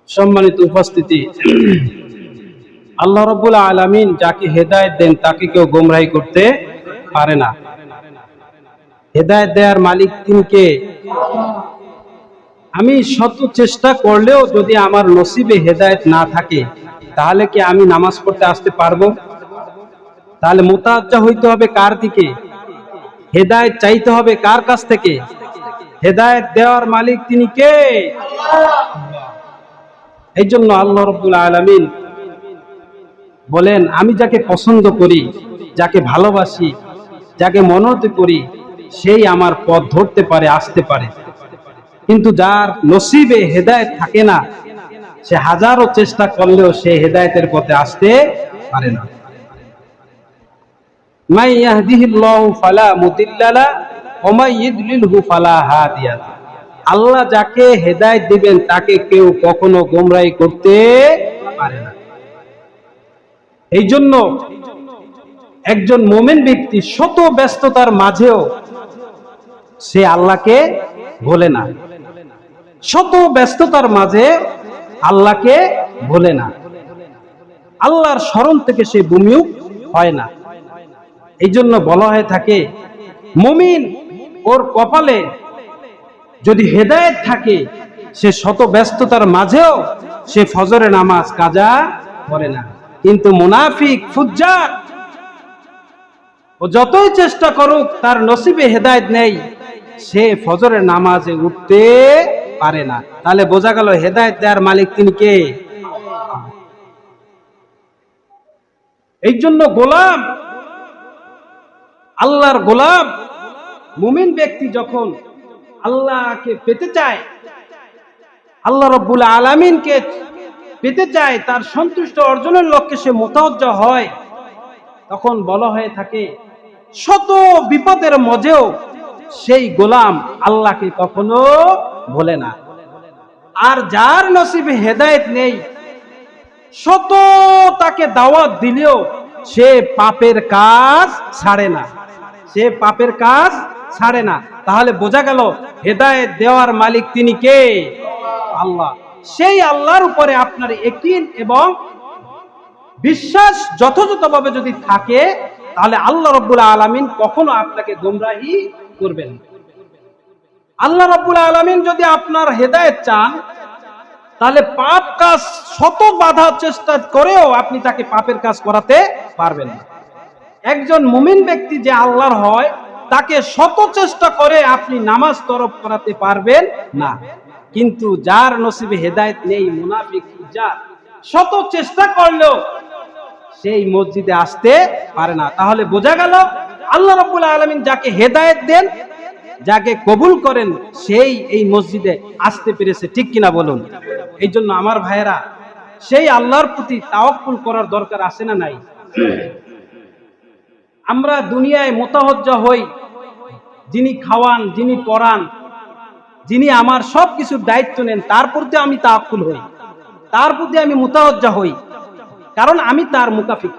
সম্মানিত উপস্থিতি, আল্লাহ রাব্বুল আলামিন যাকে হেদায়েত দেন তাকে কেউ গোমরাহি করতে পারে না। হেদায়েত দেওয়ার মালিক তিনি কে? আমি শত চেষ্টা করলেও যদি আমার নসিবে হেদায়েত না থাকে, তাহলে কি আমি নামাজ পড়তে আসতে পারবো? তাহলে মুতাওয়াজ্জা হইতে হবে কার দিকে? হেদায়েত চাইতে হবে কার কাছ থেকে? হেদায়েত দেওয়ার মালিক তিনি কে? এই জন্য আল্লাহ রাব্বুল আলামিন বলেন, আমি যাকে পছন্দ করি, যাকে ভালোবাসি, যাকে মনোনীত করি, সেই আমার পথ ধরতে পারে, আসতে পারে। কিন্তু যার নসিবে হেদায়েত থাকে না, সে হাজারো চেষ্টা করলেও সে হেদায়েতের পথে আসতে পারে না। মাই ইয়াহদিহিল্লাহু ফালা মুদিল্লা লাহু ওয়া মাই ইউদ্লিলহু ফালা হাদিয়া লাহু। আল্লাহ যাকে হেদায়েত দিবেন তাকে কেউ কখনো গোমরাহি করতে পারে না। এই জন্য একজন মুমিন ব্যক্তি শত ব্যস্ততার মাঝেও সে আল্লাহকে ভোলে না। শত ব্যস্ততার মাঝে আল্লাহকে ভোলে না, আল্লাহর স্মরণ থেকে সে বিমুখ হয় না। এই জন্য বলা হয়ে থাকে, মুমিন ওর কপালে যদি হেদায়েত থাকে, সে শত ব্যস্ততার মাঝেও সে ফজরের নামাজ কাজা করে না। কিন্তু মুনাফিক ফুজ্জার ও যতই চেষ্টা করুক, তার নসিবে হেদায়েত নেই, সে ফজরের নামাজে উঠতে পারে না। তাহলে বোঝা গেল হেদায়েত দেওয়ার মালিক তিনি কে? এই জন্য গোলাম, আল্লাহর গোলাম মুমিন ব্যক্তি যখন আল্লাহকে পেতে চায়, আল্লাহ রাব্বুল আলামিনকে পেতে চায়, তার সন্তুষ্ট অর্জনের লক্ষ্যে সে মুতাওয়াজ্জা হয়, তখন বলা হয়ে থাকে শত বিপদের মাঝেও সেই গোলাম আল্লাহকে কখনো ভোলে না। আর যার নসিবে হেদায়েত নেই, শত তাকে দাওয়াত দিলেও সে পাপের কাজ ছাড়ে না, সে পাপের কাজ ছাড়ে না। তাহলে বোঝা গেল হেদায়েত দেওয়ার মালিক তিনি কে? আল্লাহ। সেই আল্লাহর উপরে আপনার ইয়াকিন এবং বিশ্বাস যথাযথভাবে যদি থাকে, তাহলে আল্লাহ রাব্বুল আলামিন কখনো আপনাকে গোমরাহি করবেন না। আল্লাহ রাব্বুল আলামিন যদি আপনার হেদায়েত চান, তাহলে পাপ কাজ শত বাধা চেষ্টা করেও আপনি তাকে পাপের কাজ করাতে পারবেন না। একজন মুমিন ব্যক্তি যে আল্লাহর হয়, তাকে শত চেষ্টা করে আপনি নামাজ তরক করাতে পারবেন না। কিন্তু যার নসিবে হেদায়েত নেই, মুনাফিক ফুজ্জার, শত চেষ্টা করলেও সেই মসজিদে আসতে পারে না। তাহলে বোঝা গেল আল্লাহ রাব্বুল আলামিন যাকে হেদায়েত দেন, যাকে কবুল করেন, সেই এই মসজিদে আসতে পেরেছে। ঠিক কিনা বলুন? এই জন্য আমার ভাইয়েরা, সেই আল্লাহর প্রতি তাওয়াক্কুল করার দরকার আছে না নাই? আমরা দুনিয়ায় মুতাওয়াজ্জা হই, যিনি খাওয়ান, যিনি পড়ান, যিনি আমার সব কিছুর দায়িত্ব নেন, তার প্রতি আমি তাওয়াক্কুল হই, তার প্রতি আমি মুতাওয়াজ্জা হই, কারণ আমি তার মুকাফিক।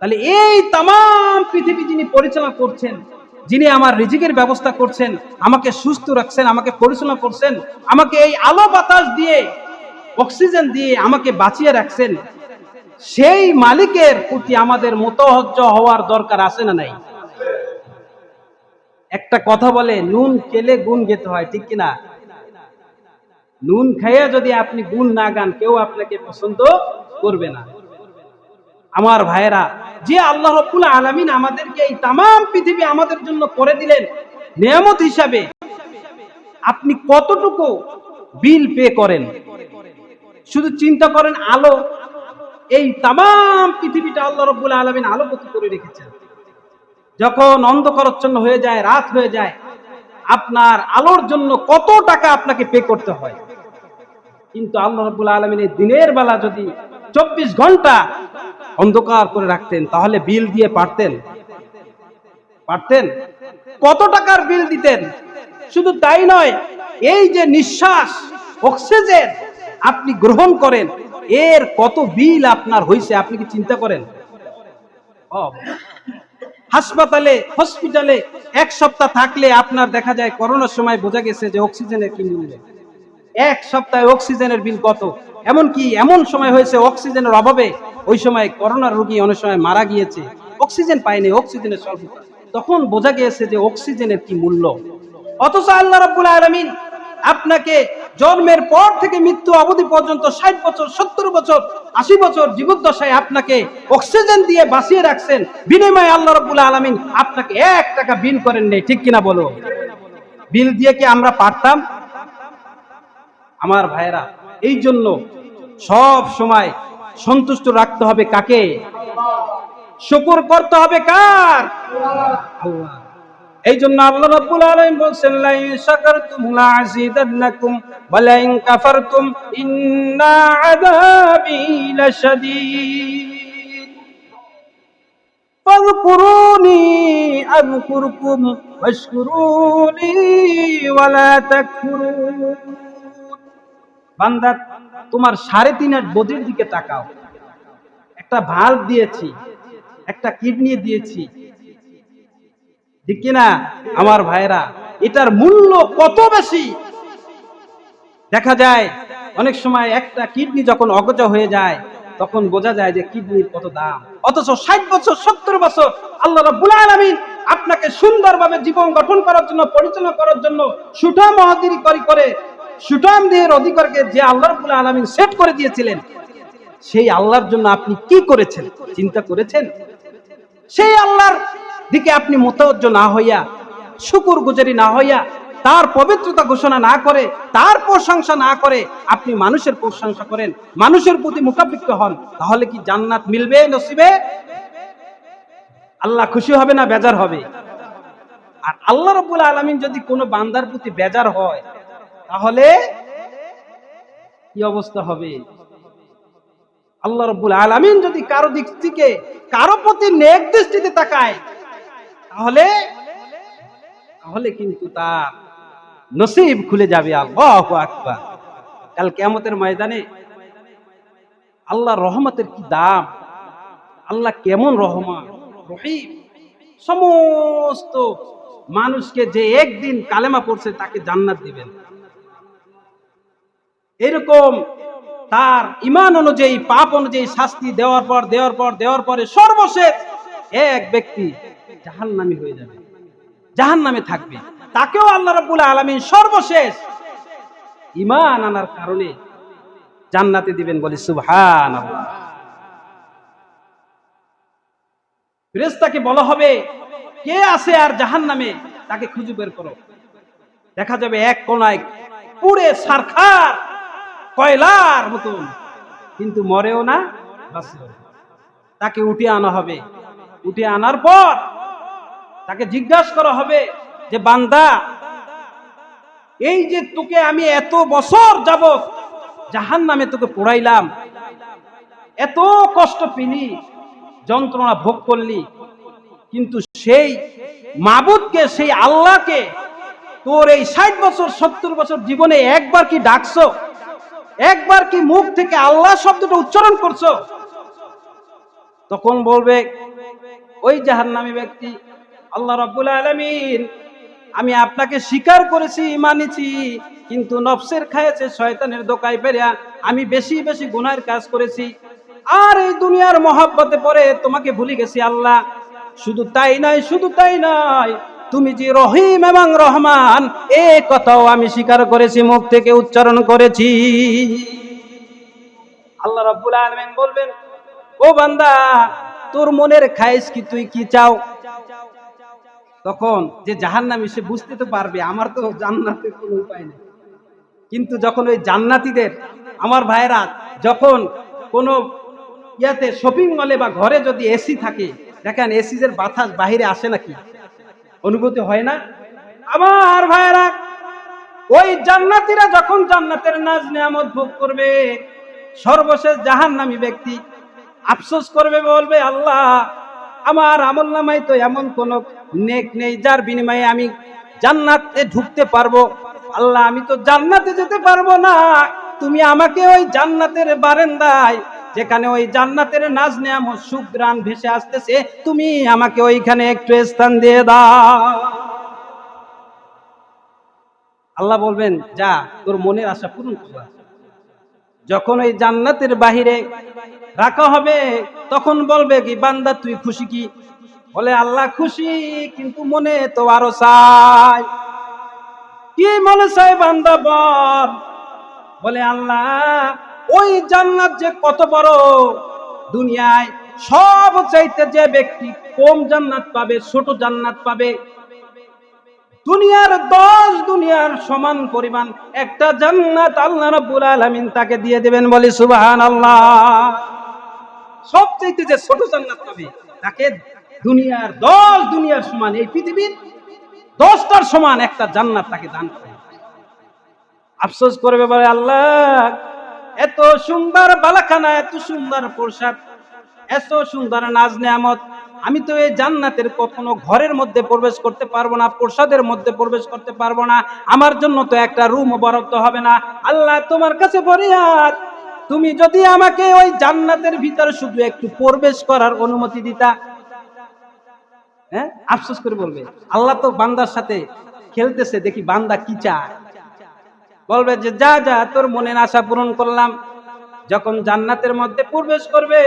তাহলে এই তামাম পৃথিবী যিনি পরিচালনা করছেন, যিনি আমার রিজিকের ব্যবস্থা করছেন, আমাকে সুস্থ রাখছেন, আমাকে পরিচালনা করছেন, আমাকে এই আলো বাতাস দিয়ে, অক্সিজেন দিয়ে আমাকে বাঁচিয়ে রাখছেন, সেই মালিকের প্রতি আমাদের মুতাওয়াজ্জা হওয়ার দরকার আছে না নাই? একটা কথা বলে, নুন খেলে গুণ গেতে হয়। ঠিক কিনা? নুন খাইয়া যদি আপনি গুণ না গান, কেউ আপনাকে পছন্দ করবে না। আমার ভাইয়েরা, যে আল্লাহ রাব্বুল আলামিন আমাদেরকে এই তামাম পৃথিবী আমাদের জন্য করে দিলেন নিয়ামত হিসাবে, আপনি কতটুকু বিল পে করেন? শুধু চিন্তা করেন, আলো, এই তামাম পৃথিবীটা আল্লাহ রাব্বুল আলামিন আলোকিত করে রেখেছেন। যখন অন্ধকারাচ্ছন্ন হয়ে যায়, রাত হয়ে যায়, আপনার আলোর জন্য কত টাকা আপনাকে পে করতে হয়। কিন্তু আল্লাহ রাব্বুল আলামিন এই দিনের বেলা যদি 24 ঘন্টা অন্ধকার করে রাখতেন, তাহলে বিল দিয়ে পারতেন? কত টাকার বিল দিতেন? শুধু তাই নয়, এই যে নিঃশ্বাস, অক্সিজেন আপনি গ্রহণ করেন, এর কত বিল আপনার হইছে, আপনি কি চিন্তা করেন? হাসপাতালে, হসপিটালে 1 সপ্তাহ থাকলে আপনার দেখা যায়, করোনার সময় বোঝা গেছে যে অক্সিজেনের কি মূল্য। এক সপ্তাহে অক্সিজেনের বিল কত। এমনকি এমন সময় হয়েছে অক্সিজেনের অভাবে ওই সময় করোনার রোগী অনেক সময় মারা গিয়েছে, অক্সিজেন পায়নি, অক্সিজেনের স্বল্পতা। তখন বোঝা গিয়েছে যে অক্সিজেনের কি মূল্য। অথচ আল্লাহ রাব্বুল আলামিন আপনাকে জন্মের পর থেকে মৃত্যু অবধি পর্যন্ত 60 বছর, 70 বছর, 80 বছর জীবদ্দশায় আপনাকে অক্সিজেন দিয়ে বাঁচিয়ে রাখছেন। বিনিময়ে আল্লাহ রাব্বুল আলামিন আপনাকে 1 টাকা বিল করেন নেই, ঠিক কিনা বলো? বিল দিয়ে কি আমরা পারতাম? আমার ভাইরা, এই জন্য সব সময় সন্তুষ্ট রাখতে হবে কাকে? শুকর করতে হবে কার? আল্লাহ। এই জন্য আল্লাহ রাব্বুল আলামিন বলেন, লা ইন শাকারতুম লা আযীদান্নাকুম ওয়া লা ইন কাফারতুম ইন্না আযাবি লাশাদীদ। ফাযকুরুনি আযকুরকুম ওয়াশকুরুনি ওয়া লা তাকফুরুন। বান্দা, তোমার 3.5 বডির দিকে তাকাও। একটা ভাল্ব দিয়েছি, একটা কিডনি দিয়েছি, ঠিক কিনা আমার ভাইরা? এটার মূল্য কত বেশি। দেখা যায় অনেক সময় একটা কিডনি যখন অকেজো হয়ে যায় তখন বোঝা যায় যে কিডনির কত দাম। অথচ 60 বছর, 70 বছর আল্লাহ রাব্বুল আলামিন আপনাকে সুন্দরভাবে জীবন গঠন করার জন্য, পরিচালনা করার জন্য সুঠাম করে সুঠাম দেহের অধিকারকে যে আল্লাহ রাব্বুল আলামিন সেট করে দিয়েছিলেন, সেই আল্লাহর জন্য আপনি কি করেছেন চিন্তা করেছেন? সেই আল্লাহর দিকে আপনি মুতাওয়াজ্জ না হইয়া, শুকরগুজারি না হইয়া, তার পবিত্রতা ঘোষণা না করে, তার প্রশংসা না করে আপনি মানুষের প্রশংসা করেন, মানুষের প্রতি মুখাপেক্ষী হন, তাহলে কি জান্নাত মিলবে নসিবে? আল্লাহ খুশি হবে না বেজার হবে? আর আল্লাহ রাব্বুল আলামিন যদি কোনো বান্দার প্রতি বেজার হয় তাহলে কি অবস্থা হবে? আল্লাহ রাব্বুল আলামিন যদি কারো দিক থেকে কারো প্রতি নেক দৃষ্টিতে তাকায় তাহলে কিন্তু তার নসিব খুলে যাবে। আল্লাহু আকবার। কাল কিয়ামতের ময়দানে আল্লাহর রহমতের কি দাম, আল্লাহ কেমন রহমান রহিম। সমস্ত মানুষকে যে একদিন কালেমা পড়ছে তাকে জান্নাত দিবেন। এরকম তার ঈমান অনুযায়ী, পাপ অনুযায়ী শাস্তি দেওয়ার পরে সর্বশেষ এক ব্যক্তি জাহান্নামী হয়ে যাবে, জাহান্নামে থাকবে। তাকেও আল্লাহ রাব্বুল আলামিন সর্বশেষ ঈমান আনার কারণে জান্নাতে দিবেন। বলি সুবহানাল্লাহ। ফেরেশতাকে বলা হবে, কে আছে আর জাহান্নামে, তাকে খুঁজে বের করো। দেখা যাবে এক কোনায় পুড়ে ছারখার কয়লার মতন, কিন্তু মরেও না, বাঁচেও না। তাকে উঠিয়ে আনা হবে। উঠিয়ে আনার পর তাকে জিজ্ঞাসা করা হবে যে, বান্দা, এই যে তোকে আমি এত বছর যাবত জাহান্নামে তোকে পোড়াইলাম, এত কষ্ট পেলি, যন্ত্রণা ভোগ করলি, কিন্তু সেই মাবুদকে, সেই আল্লাহকে তোর এই 60 বছর 70 বছর জীবনে একবার কি ডাকছো? একবার কি মুখ থেকে আল্লাহ শব্দটা উচ্চারণ করছো? তখন বলবে ওই জাহান্নামী ব্যক্তি, আল্লাহ রাব্বুল আলামিন, আমি আপনাকে স্বীকার করেছি, মানেছি, কিন্তু নফসের খায়েছে, শয়তানের দোকায় পেরিয়া আমি বেশি বেশি গুনাহের কাজ করেছি, আর এই দুনিয়ার মহব্বতে পড়ে তোমাকে ভুলে গেছি আল্লাহ। শুধু তাই নয়, তুমি যে রহিম এবং রহমান, এই কথাও আমি স্বীকার করেছি, মুখ থেকে উচ্চারণ করেছি। আল্লাহ রাব্বুল আলামিন বলবেন, ও বান্দা, তোর মনের খায়েশ কি, তুই কি চাও? তখন যে জাহান্নামী সে বুঝতে তো পারবে আমার তো জান্নাতের কোনো উপায় নেই। কিন্তু যখন ওই জান্নাতীদের, আমার ভাইরা, যখন কোনো ইয়াতে শপিং মলে বা ঘরে যদি এসি থাকে, দেখেন এসির বাতাস বাহিরে আসে নাকি, অনুভূতি হয় না? আমার ভাইরা, ওই জান্নাতীরা যখন জান্নাতের নাজ নিয়ামত ভোগ করবে, সর্বশেষ জাহান্নামী ব্যক্তি আফসোস করবে, বলবে, আল্লাহ, আমার আমলনামায় তো এমন কোন নেক নেই যার বিনিময়ে আমি জান্নাতে ঢুকতে পারবো। আল্লাহ, আমি তো জান্নাতে যেতে পারবো না, তুমি আমাকে ওই জান্নাতের বারান্দায়, যেখানে ওই জান্নাতের নাজ নিয়ামত সুঘ্রাণ ভেসে আসতেছে, তুমি আমাকে ওইখানে একটু স্থান দিয়ে দাও। আল্লাহ বলবেন যা তোর মনের আশা পূরণ করলাম। যখন ওই জান্নাতের বাহিরে রাখা হবে তখন বলবে কি বান্দা তুই খুশি কি? বলে আল্লাহ খুশি, কিন্তু মনে তো আরো চাই। কি মনে চাই বান্দা বল? বলে আল্লাহ ওই জান্নাত যে কত বড়, দুনিয়ায় সব চাইতে যে ব্যক্তি কম জান্নাত পাবে, ছোট জান্নাত পাবে, দুনিয়ার 10 দুনিয়ার সমান পরিমাণ একটা জান্নাত আল্লাহ রাব্বুল আলামিন তাকে দিয়ে দিবেন। বলি সুবহানাল্লাহ। সব চাইতে যে ছোট জান্নাত পাবে তাকে দুনিয়ার 10 দুনিয়ার সমান, এই পৃথিবীর 10টার সমান একটা জান্নাত তাকে দান করবে। আফসোস করবে, বলে আল্লাহ এত সুন্দর বালাখানা, এত সুন্দর পোশাক, এত সুন্দর নাজ নেয়ামত, আমি তো এই জান্নাতের কখনো ঘরের মধ্যে প্রবেশ করতে পারবো না, প্রসাদের মধ্যে প্রবেশ করতে পারবো না, আমার জন্য তো একটা রুম বরাদ্দ হবে না। আল্লাহ তোমার কাছে ফরিয়াদ, তুমি যদি আমাকে ওই জান্নাতের ভিতরে শুধু একটু প্রবেশ করার অনুমতি দিতা। হ্যাঁ, আফসোস করে বলবে আল্লাহ তো বান্দার সাথে খেলতেছে, দেখি বান্দা কি চায়। বলবে যে যা যা তোর মনের আশা পূরণ করলাম। যখন জান্নাতের মধ্যে প্রবেশ করবে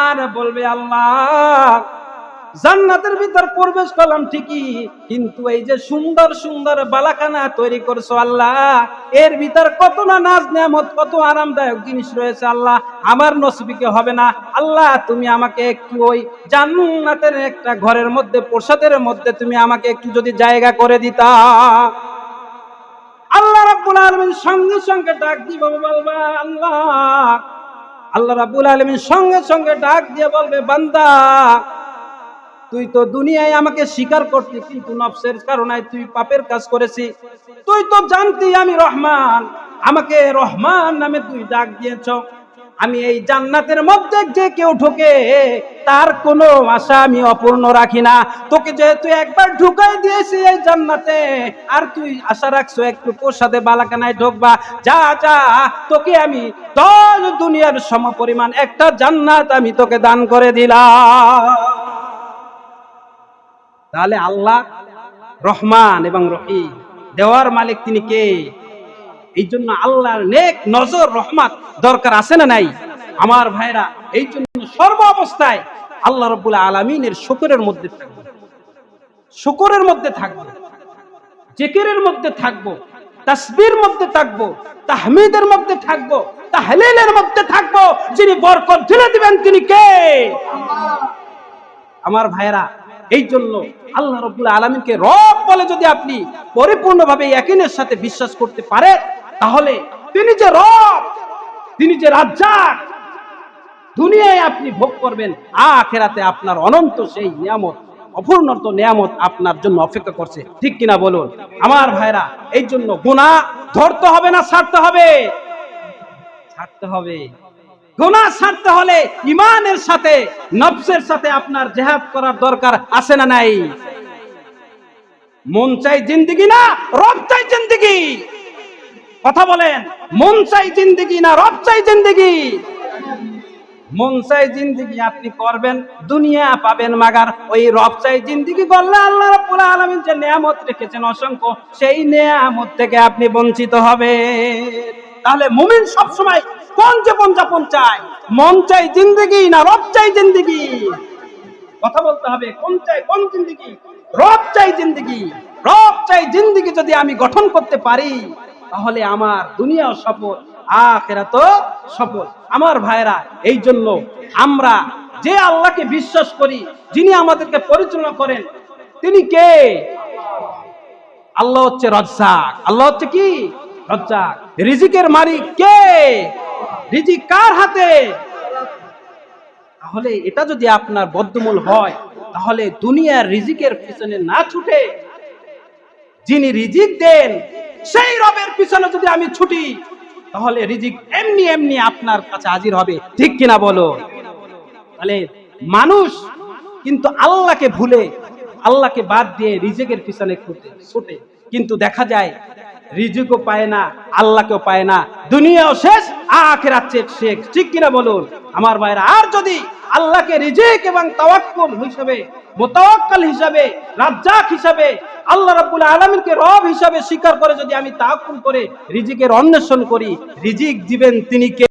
আর বলবে আল্লাহ জান্নাতের ভিতর প্রবেশ করলাম ঠিকই, কিন্তু এই যে সুন্দর সুন্দর বালাখানা তৈরি করছো আল্লাহ, এর ভিতর কত না নাজ নেয়ামত, কত আরামদায়ক জিনিস রয়েছে আল্লাহ, আমার নসিবে হবে না। আল্লাহ তুমি আমাকে একটু ওই জান্নাতের একটা ঘরের মধ্যে, প্রসাদের মধ্যে তুমি আমাকে একটু যদি জায়গা করে দিতা। আল্লাহ রাব্বুল আলামিন সঙ্গে সঙ্গে ডাক দিব, বলবা আল্লাহ, আল্লাহ রাব্বুল আলামিন সঙ্গে সঙ্গে ডাক দিয়ে বলবে বান্দা তুই তো দুনিয়ায় আমাকে স্বীকার করতি, কিন্তু নফসের কারণে তুই পাপের কাজ করেছি। তুই তো জানতি আমি রহমান, আমাকে রহমান নামে তুই ডাক দিয়েছ। আমি এই জান্নাতের মধ্যে যে কেউ ঢোকে তার কোনো আশা আমি অপূর্ণ রাখি না। তোকে যেহেতু একবার ঢুকাই দিয়েছি এই জান্নাতে, আর তুই আশা রাখছো একটু প্রসাদে বালাখানায় ঢোকবা, যা যা তোকে আমি 10 দুনিয়ার সমপরিমাণ একটা জান্নাত আমি তোকে দান করে দিলাম। তাহলে আল্লাহ রহমান এবং রহিম, দেওয়ার মালিক তিনি কে? এই জন্য আল্লাহর নেক নজর রহমত দরকার আছে না নাই আমার ভাইরা? এই জন্য সর্ব অবস্থায় আল্লাহ রাব্বুল আলামিনের শুকরের মধ্যে থাকবো, শুকরের মধ্যে থাকবো, জিকিরের মধ্যে থাকবো, তাসবিহের মধ্যে থাকবো, তাহমিদের মধ্যে থাকবো, তাহলিলের মধ্যে থাকবো। যিনি বরকত ঢেলে দিবেন তিনি কে? আমার ভাইরা, এই জন্য আল্লাহ রাব্বুল আলামিনকে রব বলে যদি আপনি পরিপূর্ণভাবে ইয়াকিনের সাথে বিশ্বাস করতে পারেন, তাহলে তিনি যে রব, তিনি যে রাজ্জাক, দুনিয়ায় আপনি ভোগ করবেন, আখিরাতে আপনার অনন্ত সেই নিয়ামত, অপূর্ণত নিয়ামত আপনার জন্য অপেক্ষা করছে। ঠিক কিনা বলুন আমার ভাইরা? এই জন্য গুনাহ ধরতে হবে না ছাড়তে হবে? ছাড়তে হবে। গুনাহ ছাড়তে হলে ঈমানের সাথে, নফসের সাথে আপনার জিহাদ করার দরকার আছে না নাই? মন চাই জিন্দেগি না রব চাই জিন্দেগি? কথা বলেন, মন চাই জিন্দেগি না রব চাই জিন্দেগি? মন চাই জিন্দেগি আপনি করবেন, দুনিয়া পাবেন, মাগার ওই রব চাই জিন্দেগি করলে আল্লাহ রাব্বুল আলামিন যে নিয়ামত রেখেছেন অসংখ্য, সেই নিয়ামত থেকে আপনি বঞ্চিত হবেন। তাহলে মুমিন সব সময় কোন জীবন যাপন চায়? মন চাই জিন্দেগি না রব চাই জিন্দেগি? কথা বলতে হবে, কোন চাই, কোন জিন্দেগি? রব চাই জিন্দেগি। রব চাই জিন্দেগি যদি আমি গঠন করতে পারি, তাহলে আমার দুনিয়াও সফল, আখিরাতও সফল। আমার ভাইরা, এই জন্য আমরা যে আল্লাহকে বিশ্বাস করি, যিনি আমাদেরকে পরিচালনা করেন, তিনি কে? আল্লাহ হচ্ছে রাজ্জাক। আল্লাহ হচ্ছে কি? রাজ্জাক। রিজিকের মালিক কে? রিজিক কার হাতে? তাহলে এটা যদি আপনার বদ্ধমূল হয়, তাহলে দুনিয়ার রিজিকের পিছনে না ছুটে যিনি রিজিক দেন সেই রবের পিছনে যদি আমি ছুটি, তাহলে রিজিক এমনি এমনি আপনার কাছে হাজির হবে। ঠিক কিনা বলো? তাহলে মানুষ কিন্তু আল্লাহকে ভুলে, আল্লাহকে বাদ দিয়ে রিজিকের পিছনে ছুটে, কিন্তু দেখা যায় রিজিকও পায় না, আল্লাহকেও পায় না, দুনিয়াও শেষ, আখিরাত শেষ। ঠিক কিনা বলুন আমার ভাইরা? আর যদি আল্লাহকে রিজিক এবং তাওয়াক্কুল হিসেবে, মুতাওয়াক্কিল হিসেবে, রাজ্জাক হিসেবে, আল্লাহ রাব্বুল আলামিনকে রব হিসেবে স্বীকার করে যদি আমি তাওয়াক্কুল করে রিজিকের অন্বেষণ করি, রিজিক দিবেন তিনি কে?